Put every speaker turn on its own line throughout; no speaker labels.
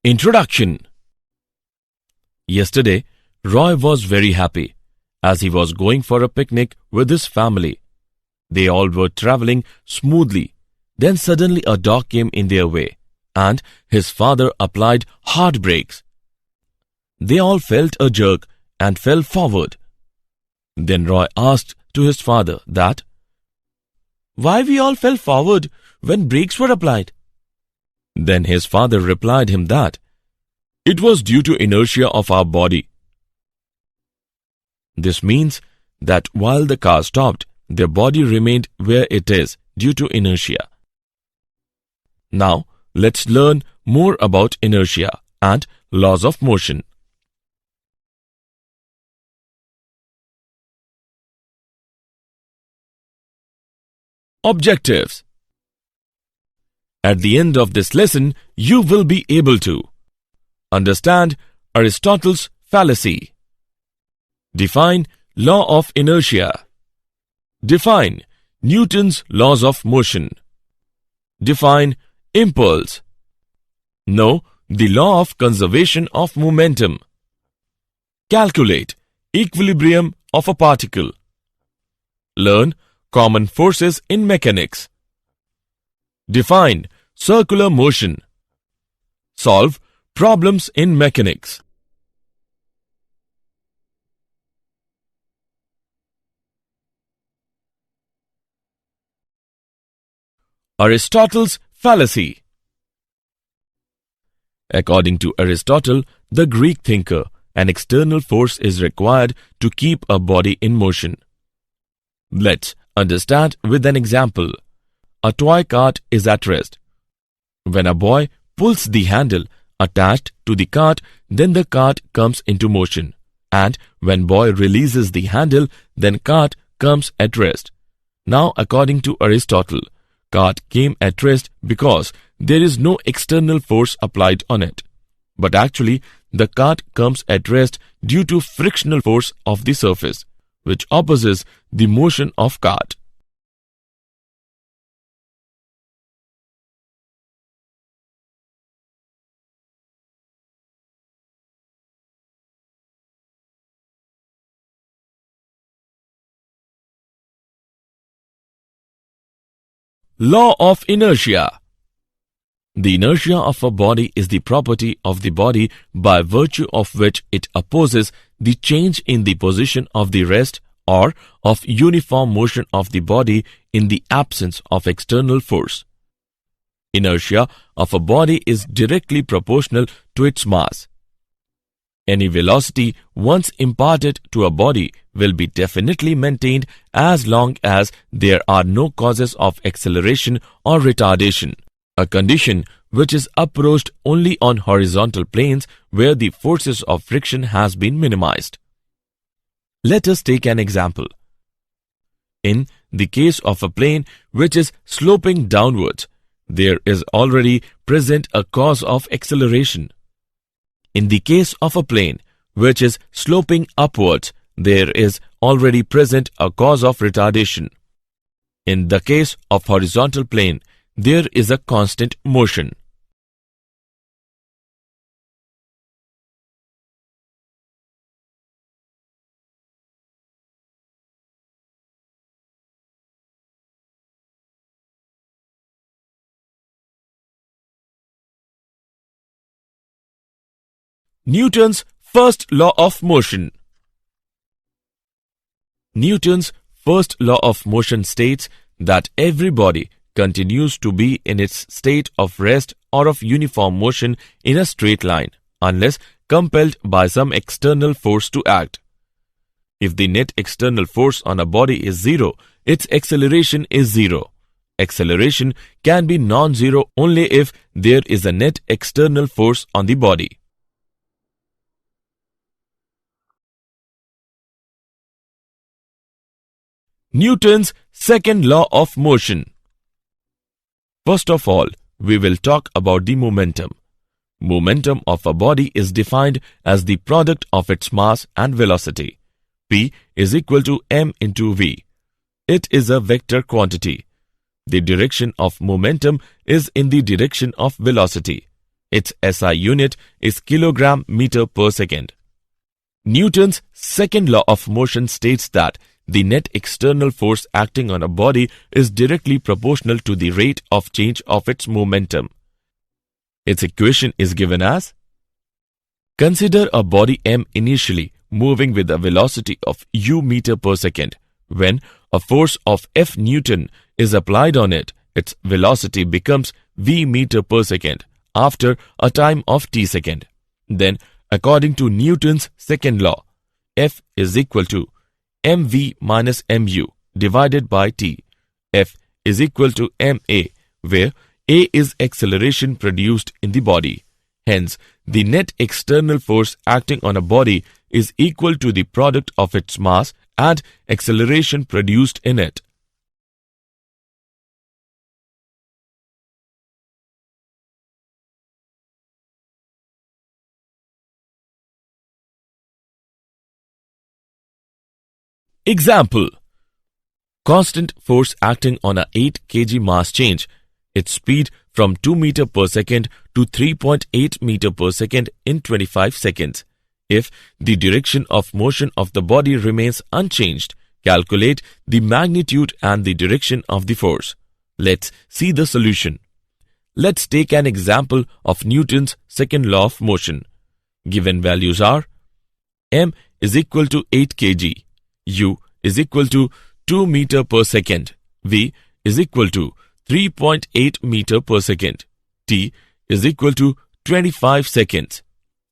Introduction. Yesterday, Roy was very happy as he was going for a picnic with his family. They all were traveling smoothly. Then suddenly a dog came in their way and his father applied hard brakes. They all felt a jerk and fell forward. Then Roy asked to his father that, "Why we all fell forward when brakes were applied?" Then his father replied him that, "It was due to inertia of our body." This means that while the car stopped, their body remained where it is due to inertia. Now, let's learn more about inertia and laws of motion. Objectives. At the end of this lesson, you will be able to understand Aristotle's fallacy, define law of inertia, define Newton's laws of motion, define impulse, know the law of conservation of momentum, calculate equilibrium of a particle, learn common forces in mechanics, define circular motion, solve problems in mechanics. Aristotle's fallacy. According to Aristotle, the Greek thinker, an external force is required to keep a body in motion. Let's understand with an example. A toy cart is at rest. When a boy pulls the handle attached to the cart, then the cart comes into motion. And when boy releases the handle, then cart comes at rest. Now, according to Aristotle, cart came at rest because there is no external force applied on it. But actually, the cart comes at rest due to frictional force of the surface, which opposes the motion of cart. Law of inertia. The inertia of a body is the property of the body by virtue of which it opposes the change in the position of the rest or of uniform motion of the body in the absence of external force. Inertia of a body is directly proportional to its mass. Any velocity once imparted to a body will be definitely maintained as long as there are no causes of acceleration or retardation, a condition which is approached only on horizontal planes where the forces of friction has been minimized. Let us take an example. In the case of a plane which is sloping downwards, there is already present a cause of acceleration. In the case of a plane which is sloping upwards, there is already present a cause of retardation. In the case of horizontal plane, there is a constant motion. Newton's first law of motion. Newton's first law of motion states that every body continues to be in its state of rest or of uniform motion in a straight line, unless compelled by some external force to act. If the net external force on a body is zero, its acceleration is zero. Acceleration can be non-zero only if there is a net external force on the body. Newton's second law of motion. First of all, we will talk about the momentum. Momentum of a body is defined as the product of its mass and velocity. P is equal to m into v. It is a vector quantity. The direction of momentum is in the direction of velocity. Its SI unit is kilogram meter per second. Newton's second law of motion states that the net external force acting on a body is directly proportional to the rate of change of its momentum. Its equation is given as: consider a body M initially moving with a velocity of u meter per second. When a force of F Newton is applied on it, its velocity becomes v meter per second after a time of t second. Then, according to Newton's second law, F is equal to mv minus mu divided by t. F is equal to ma, where a is acceleration produced in the body. Hence, the net external force acting on a body is equal to the product of its mass and acceleration produced in it. Example: constant force acting on a 8 kg mass change its speed from 2 meter per second to 3.8 meter per second in 25 seconds. If the direction of motion of the body remains unchanged, calculate the magnitude and the direction of the force. Let's see the solution. Let's take an example of Newton's second law of motion. Given values are: m is equal to 8 kg, u is equal to 2 meter per second, v is equal to 3.8 meter per second, t is equal to 25 seconds,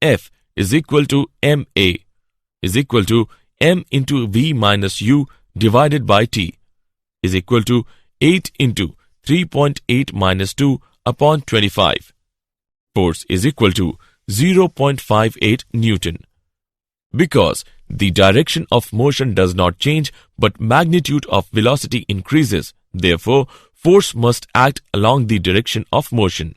f is equal to ma is equal to m into v minus u divided by t is equal to 8 into 3.8 minus 2 upon 25. Force is equal to 0.58 Newton. Because the direction of motion does not change but magnitude of velocity increases, therefore force must act along the direction of motion.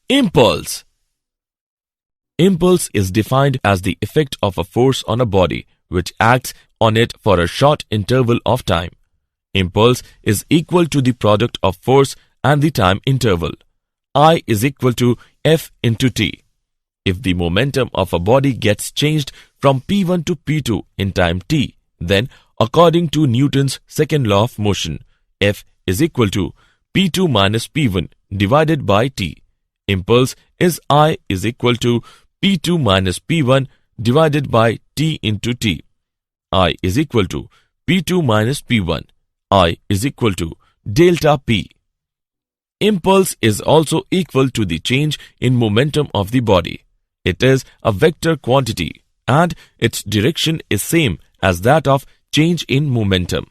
Impulse. Impulse is defined as the effect of a force on a body which acts on it for a short interval of time. Impulse is equal to the product of force and the time interval. I is equal to F into t. If the momentum of a body gets changed from P1 to P2 in time t, then according to Newton's second law of motion, F is equal to P2 minus P1 divided by t. Impulse is I is equal to P2 minus P1 divided by t into t. I is equal to P2 minus P1. I is equal to delta P. Impulse is also equal to the change in momentum of the body. It is a vector quantity and its direction is same as that of change in momentum.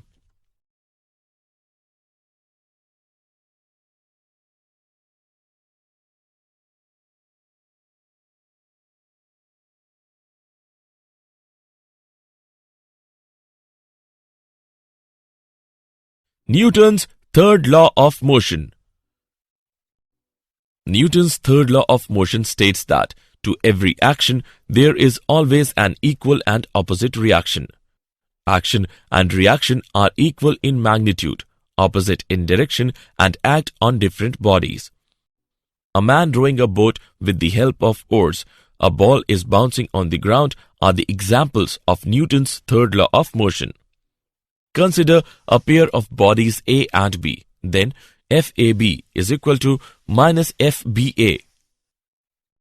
Newton's third law of motion. Newton's third law of motion states that to every action there is always an equal and opposite reaction. Action and reaction are equal in magnitude, opposite in direction, and act on different bodies. A man rowing a boat with the help of oars, a ball is bouncing on the ground are the examples of Newton's third law of motion. Consider a pair of bodies A and B. Then FAB is equal to minus FBA.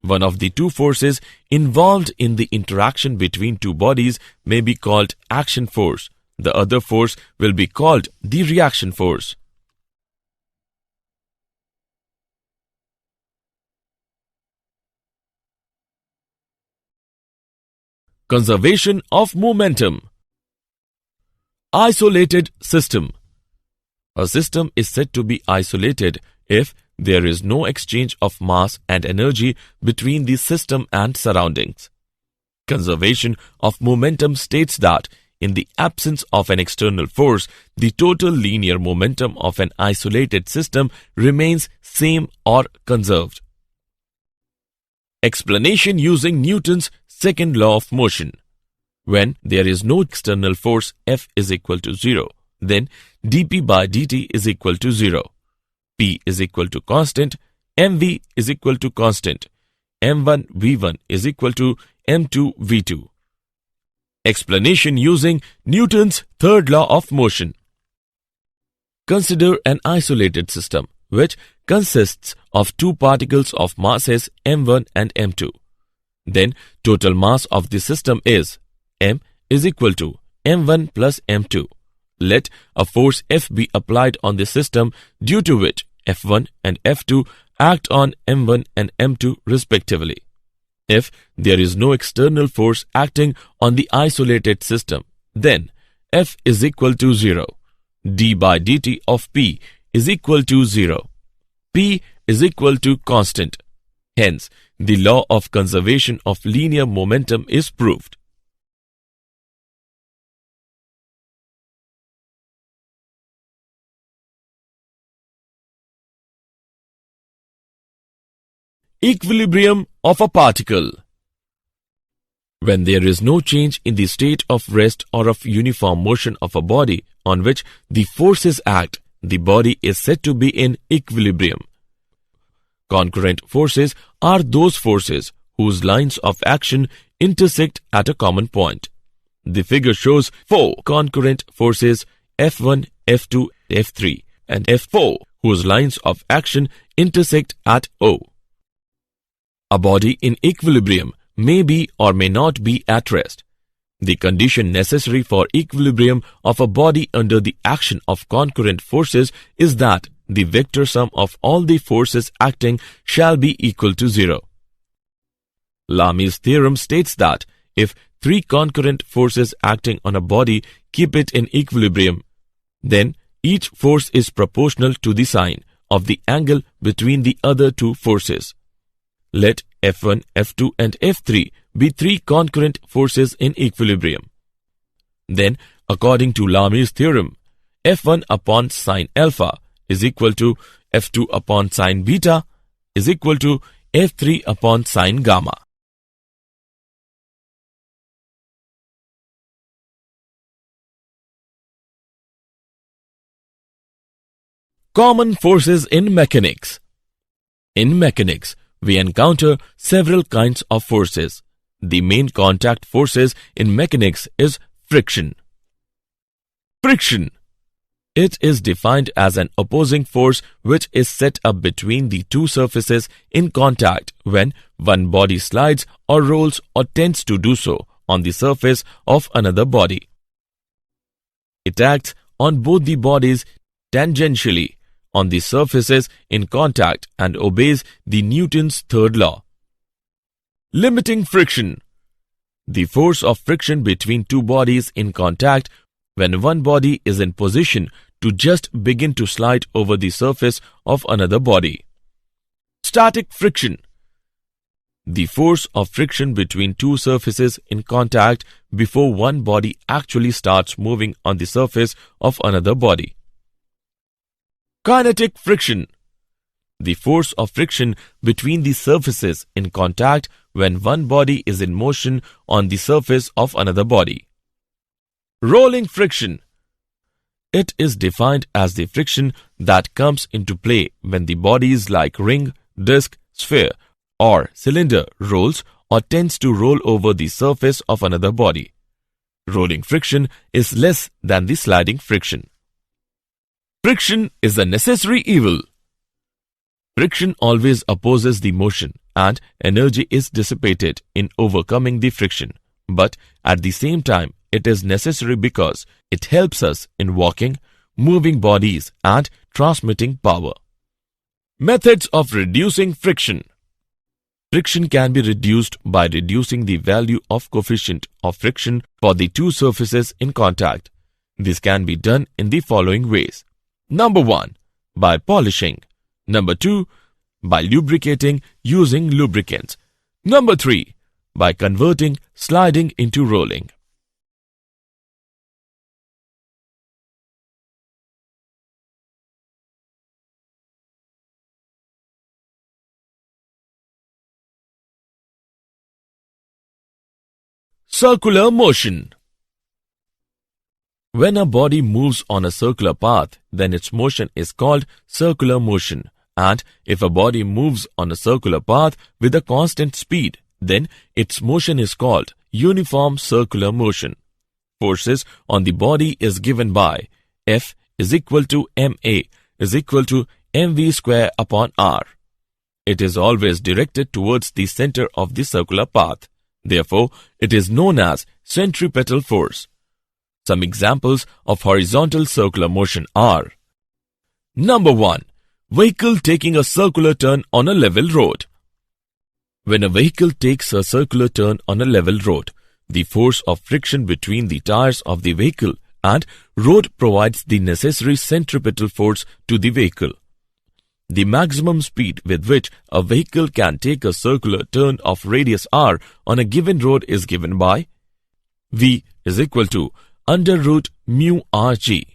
One of the two forces involved in the interaction between two bodies may be called action force. The other force will be called the reaction force. Conservation of momentum. Isolated system. A system is said to be isolated if there is no exchange of mass and energy between the system and surroundings. Conservation of momentum states that in the absence of an external force, the total linear momentum of an isolated system remains same or conserved. Explanation using Newton's second law of motion. When there is no external force, F is equal to 0. Then dP by dt is equal to 0. P is equal to constant. mv is equal to constant. m1 v1 is equal to m2 v2. Explanation using Newton's third law of motion. Consider an isolated system which consists of two particles of masses m1 and m2. Then total mass of the system is m is equal to m1 plus m2. Let a force F be applied on the system, due to which F1 and F2 act on m1 and m2 respectively. If there is no external force acting on the isolated system, then F is equal to 0. d by dt of P is equal to 0. P is equal to constant. Hence, the law of conservation of linear momentum is proved. Equilibrium of a particle. When there is no change in the state of rest or of uniform motion of a body on which the forces act, the body is said to be in equilibrium. Concurrent forces are those forces whose lines of action intersect at a common point. The figure shows 4 concurrent forces F1, F2, F3 and F4 whose lines of action intersect at O. A body in equilibrium may be or may not be at rest. The condition necessary for equilibrium of a body under the action of concurrent forces is that the vector sum of all the forces acting shall be equal to 0. Lamy's theorem states that if 3 concurrent forces acting on a body keep it in equilibrium, then each force is proportional to the sine of the angle between the other 2 forces. Let F1, F2 and F3 be 3 concurrent forces in equilibrium. Then, according to Lamy's theorem, F1 upon sine alpha is equal to F2 upon sine beta is equal to F3 upon sine gamma. Common forces in mechanics. In mechanics, we encounter several kinds of forces. The main contact forces in mechanics is friction. Friction. It is defined as an opposing force which is set up between the 2 surfaces in contact when one body slides or rolls or tends to do so on the surface of another body. It acts on both the bodies tangentially on the surfaces in contact and obeys the Newton's third law. Limiting friction. The force of friction between 2 bodies in contact when one body is in position to just begin to slide over the surface of another body. Static friction. The force of friction between 2 surfaces in contact before one body actually starts moving on the surface of another body. Kinetic friction. The force of friction between the surfaces in contact when one body is in motion on the surface of another body. Rolling friction. It is defined as the friction that comes into play when the bodies like ring, disc, sphere or cylinder rolls or tends to roll over the surface of another body. Rolling friction is less than the sliding friction. Friction is a necessary evil. Friction always opposes the motion and energy is dissipated in overcoming the friction. But at the same time, it is necessary because it helps us in walking, moving bodies and transmitting power. Methods of reducing friction. Friction can be reduced by reducing the value of coefficient of friction for the 2 surfaces in contact. This can be done in the following ways. Number 1. By polishing. Number 2. By lubricating using lubricants. Number 3. By converting sliding into rolling. Circular motion. When a body moves on a circular path, then its motion is called circular motion. And if a body moves on a circular path with a constant speed, then its motion is called uniform circular motion. Forces on the body is given by F is equal to ma is equal to mv square upon r. It is always directed towards the center of the circular path. Therefore, it is known as centripetal force. Some examples of horizontal circular motion are: Number 1. Vehicle taking a circular turn on a level road. When a vehicle takes a circular turn on a level road, the force of friction between the tires of the vehicle and road provides the necessary centripetal force to the vehicle. The maximum speed with which a vehicle can take a circular turn of radius r on a given road is given by V is equal to under root mu rg,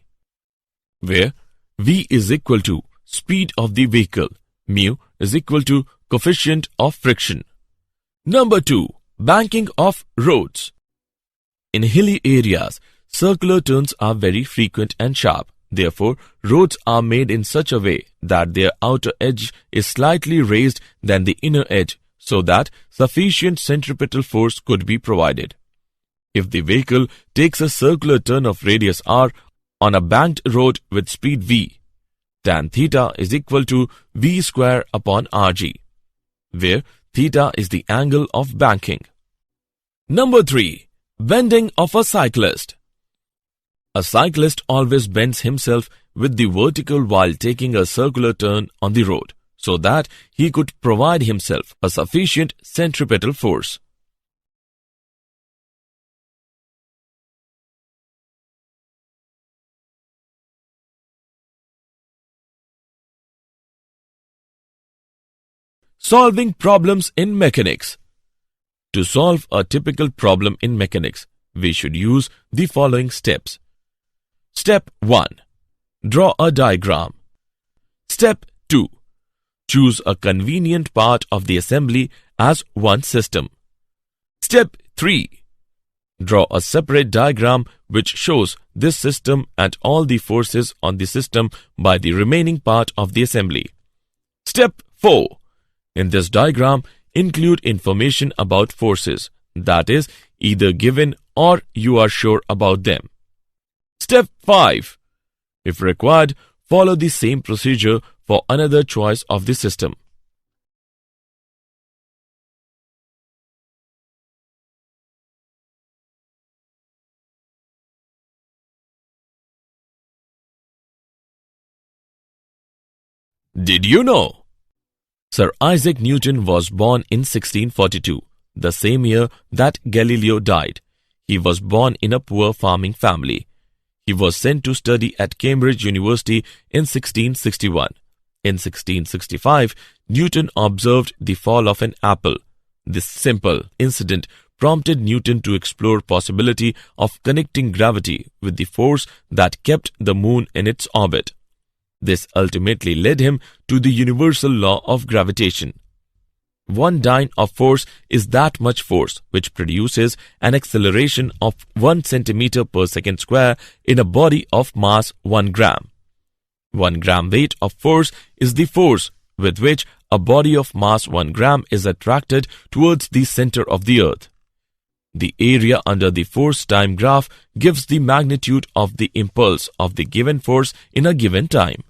where V is equal to speed of the vehicle, mu is equal to coefficient of friction. Number 2. Banking of roads. In hilly areas, circular turns are very frequent and sharp. Therefore, roads are made in such a way that their outer edge is slightly raised than the inner edge, so that sufficient centripetal force could be provided. If the vehicle takes a circular turn of radius r on a banked road with speed v, tan theta is equal to v square upon rg, where theta is the angle of banking. Number 3. Bending of a cyclist. A cyclist always bends himself with the vertical while taking a circular turn on the road, so that he could provide himself a sufficient centripetal force. Solving problems in mechanics. To solve a typical problem in mechanics, we should use the following steps. Step 1. Draw a diagram. Step 2. Choose a convenient part of the assembly as one system. Step 3. Draw a separate diagram which shows this system and all the forces on the system by the remaining part of the assembly. Step 4. In this diagram, include information about forces, that is, either given or you are sure about them. Step 5. If required, follow the same procedure for another choice of the system. Did you know? Sir Isaac Newton was born in 1642, the same year that Galileo died. He was born in a poor farming family. He was sent to study at Cambridge University in 1661. In 1665, Newton observed the fall of an apple. This simple incident prompted Newton to explore possibility of connecting gravity with the force that kept the moon in its orbit. This ultimately led him to the universal law of gravitation. 1 dyne of force is that much force which produces an acceleration of 1 centimeter per second square in a body of mass 1 gram. 1 gram weight of force is the force with which a body of mass 1 gram is attracted towards the center of the earth. The area under the force-time graph gives the magnitude of the impulse of the given force in a given time.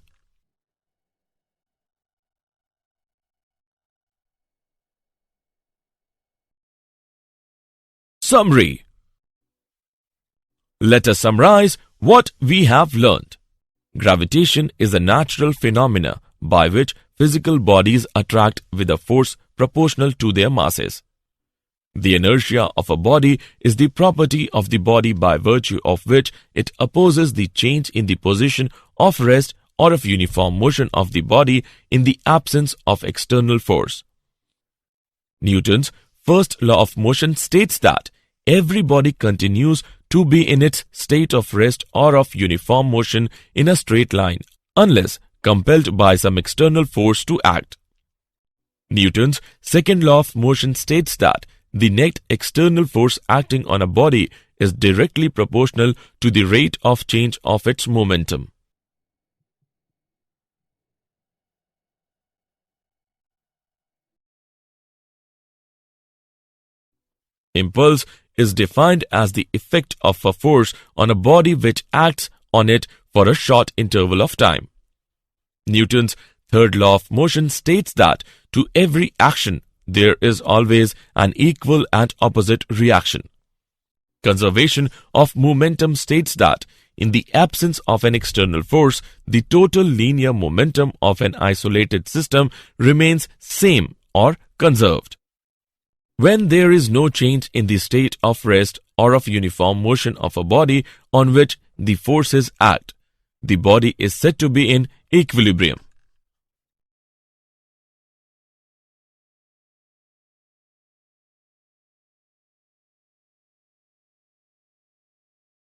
Summary. Let us summarize what we have learned. Gravitation is a natural phenomena by which physical bodies attract with a force proportional to their masses. The inertia of a body is the property of the body by virtue of which it opposes the change in the position of rest or of uniform motion of the body in the absence of external force. Newton's first law of motion states that every body continues to be in its state of rest or of uniform motion in a straight line, unless compelled by some external force to act. Newton's second law of motion states that the net external force acting on a body is directly proportional to the rate of change of its momentum. Impulse is defined as the effect of a force on a body which acts on it for a short interval of time. Newton's third law of motion states that to every action there is always an equal and opposite reaction. Conservation of momentum states that in the absence of an external force, the total linear momentum of an isolated system remains same or conserved. When there is no change in the state of rest or of uniform motion of a body on which the forces act, the body is said to be in equilibrium.